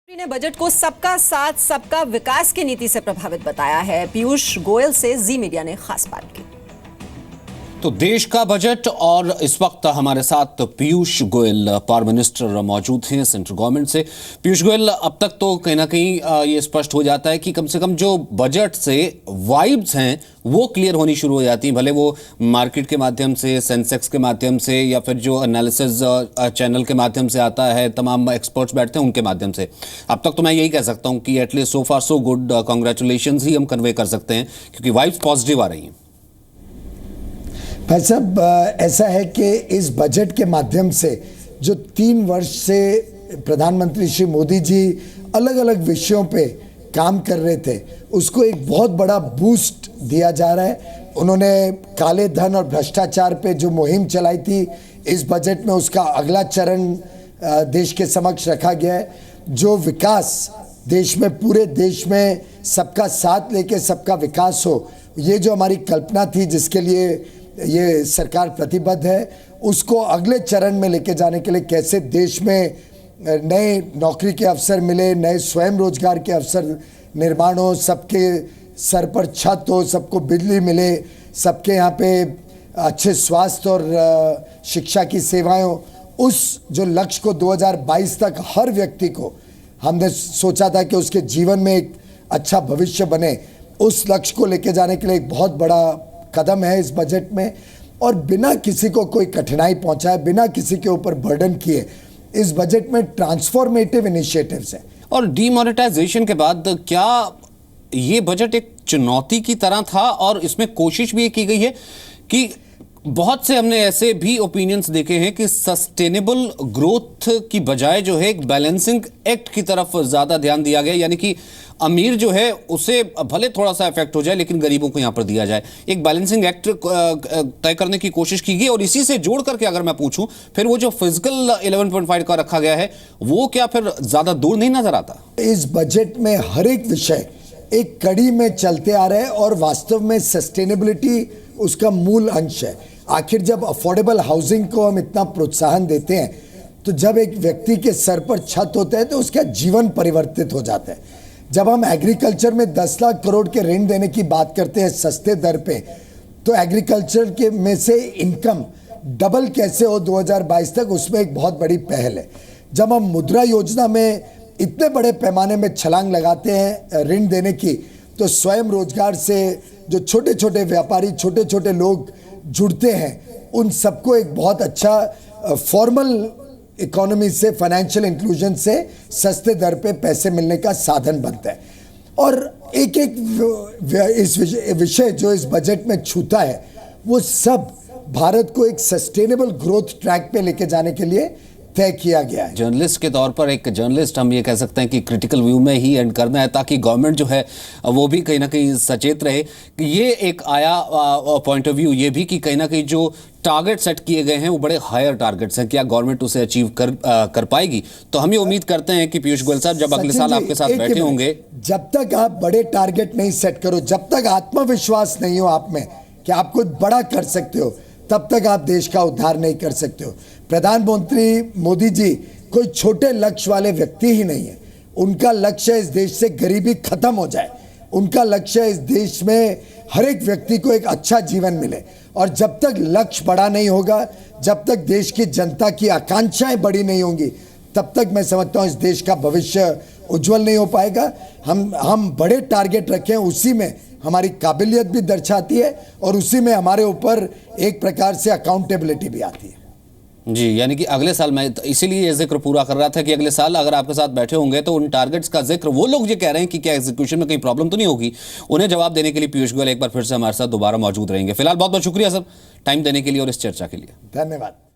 ने बजट को सबका साथ सबका विकास की नीति से प्रभावित बताया है। पीयूष गोयल से जी मीडिया ने खास बात की। तो देश का बजट, और इस वक्त हमारे साथ पीयूष गोयल पावर मिनिस्टर मौजूद हैं सेंट्रल गवर्नमेंट से। पीयूष गोयल, अब तक तो कहीं ना कहीं ये स्पष्ट हो जाता है कि कम से कम जो बजट से वाइब्स हैं वो क्लियर होनी शुरू हो जाती हैं, भले वो मार्केट के माध्यम से, सेंसेक्स के माध्यम से, या फिर जो एनालिसिस चैनल के माध्यम से आता है, तमाम एक्सपर्ट्स बैठते हैं उनके माध्यम से। अब तक तो मैं यही कह सकता हूँ कि एटलीस्ट सो फार सो गुड, कांग्रेचुलेशंस ही हम कन्वे कर सकते हैं, क्योंकि वाइब्स पॉजिटिव आ रही हैं। भाई साहब, ऐसा है कि इस बजट के माध्यम से जो 3 वर्ष से प्रधानमंत्री श्री मोदी जी अलग अलग विषयों पे काम कर रहे थे, उसको एक बहुत बड़ा बूस्ट दिया जा रहा है। उन्होंने काले धन और भ्रष्टाचार पे जो मुहिम चलाई थी, इस बजट में उसका अगला चरण देश के समक्ष रखा गया है। जो विकास देश में, पूरे देश में सबका साथ लेके सबका विकास हो, ये जो हमारी कल्पना थी, जिसके लिए ये सरकार प्रतिबद्ध है, उसको अगले चरण में लेके जाने के लिए कैसे देश में नए नौकरी के अवसर मिले, नए स्वयं रोजगार के अवसर निर्माण हो, सबके सर पर छत हो, सबको बिजली मिले, सबके यहाँ पे अच्छे स्वास्थ्य और शिक्षा की सेवाएं हो, उस जो लक्ष्य को 2022 तक हर व्यक्ति को हमने सोचा था कि उसके जीवन में एक अच्छा भविष्य बने, उस लक्ष्य को लेके जाने के लिए एक बहुत बड़ा कदम है इस बजट में। और बिना किसी को कोई कठिनाई पहुंचाए, बिना किसी के ऊपर बर्डन किए, इस बजट में ट्रांसफॉर्मेटिव इनिशिएटिव्स हैं। और डीमोनेटाइजेशन के बाद क्या ये बजट एक चुनौती की तरह था? और इसमें कोशिश भी की गई है कि बहुत से हमने ऐसे भी ओपिनियंस देखे हैं कि सस्टेनेबल ग्रोथ की बजाय जो है एक बैलेंसिंग एक्ट की तरफ ज्यादा ध्यान दिया गया, यानी कि अमीर जो है उसे भले थोड़ा सा इफेक्ट हो जाए लेकिन गरीबों को यहां पर दिया जाए। एक बैलेंसिंग एक्ट तय करने की कोशिश की गई। और इसी से जोड़ करके अगर मैं पूछूं, फिर वो जो फिजिकल 11.5 का रखा गया है, वो क्या फिर ज्यादा दूर नहीं नजर आता? इस बजट में हर एक विषय एक कड़ी में चलते आ रहे हैं और वास्तव में सस्टेनेबिलिटी उसका मूल अंश है। आखिर जब अफोर्डेबल हाउसिंग को हम इतना प्रोत्साहन देते हैं, तो जब एक व्यक्ति के सर पर छत होता है तो उसका जीवन परिवर्तित हो जाता है। जब हम एग्रीकल्चर में 10 लाख करोड़ के ऋण देने की बात करते हैं सस्ते दर पे, तो एग्रीकल्चर के में से इनकम डबल कैसे हो 2022 तक, उसमें एक बहुत बड़ी पहल है। जब हम मुद्रा योजना में इतने बड़े पैमाने में छलांग लगाते हैं ऋण देने की, तो स्वयं रोजगार से जो छोटे छोटे व्यापारी, छोटे छोटे लोग जुड़ते हैं, उन सबको एक बहुत अच्छा फॉर्मल इकोनॉमी से, फाइनेंशियल इंक्लूजन से सस्ते दर पे पैसे मिलने का साधन बनता है। और एक एक इस विषय जो इस बजट में छूता है, वो सब भारत को एक सस्टेनेबल ग्रोथ ट्रैक पे लेके जाने के लिए तय किया गया है। जर्नलिस्ट के तौर पर, एक जर्नलिस्ट हम ये कह सकते हैं कि क्रिटिकल व्यू में ही एंड करना है, ताकि गवर्नमेंट जो है वो भी कहीं ना कहीं सचेत रहे। ये एक आया पॉइंट ऑफ व्यू ये भी कि कहीं ना कहीं जो टारगेट सेट किए गए हैं वो बड़े हायर टारगेट्स हैं, क्या गवर्नमेंट उसे अचीव कर पाएगी? तो हम ये उम्मीद करते हैं कि पीयूष गोयल साहब जब अगले साल आपके साथ बैठे होंगे, जब तक आप बड़े टारगेट नहीं सेट करो, जब तक आत्मविश्वास नहीं हो आप में कि आप कुछ बड़ा कर सकते हो, तब तक आप देश का उद्धार नहीं कर सकते हो। प्रधानमंत्री मोदी जी कोई छोटे लक्ष्य वाले व्यक्ति ही नहीं है। उनका लक्ष्य है इस देश से गरीबी खत्म हो जाए। उनका लक्ष्य है इस देश में हर एक व्यक्ति को एक अच्छा जीवन मिले। और जब तक लक्ष्य बड़ा नहीं होगा, जब तक देश की जनता की आकांक्षाएं बड़ी नहीं होंगी, तब तक मैं समझता हूं इस देश का भविष्य उज्जवल नहीं हो पाएगा। हम बड़े टारगेट रखें, उसी में हमारी काबिलियत भी दर्शाती है और उसी में हमारे ऊपर एक प्रकार से अकाउंटेबिलिटी भी आती है। जी, यानी कि अगले साल, मैं इसीलिए ये जिक्र पूरा कर रहा था कि अगले साल अगर आपके साथ बैठे होंगे तो उन टारगेट्स का जिक्र, वो लोग ये कह रहे हैं कि क्या एग्जीक्यूशन में कहीं प्रॉब्लम तो नहीं होगी, उन्हें जवाब देने के लिए पीयूष गोयल एक बार फिर से हमारे साथ दोबारा मौजूद रहेंगे। फिलहाल बहुत बहुत शुक्रिया सर टाइम देने के लिए और इस चर्चा के लिए। धन्यवाद।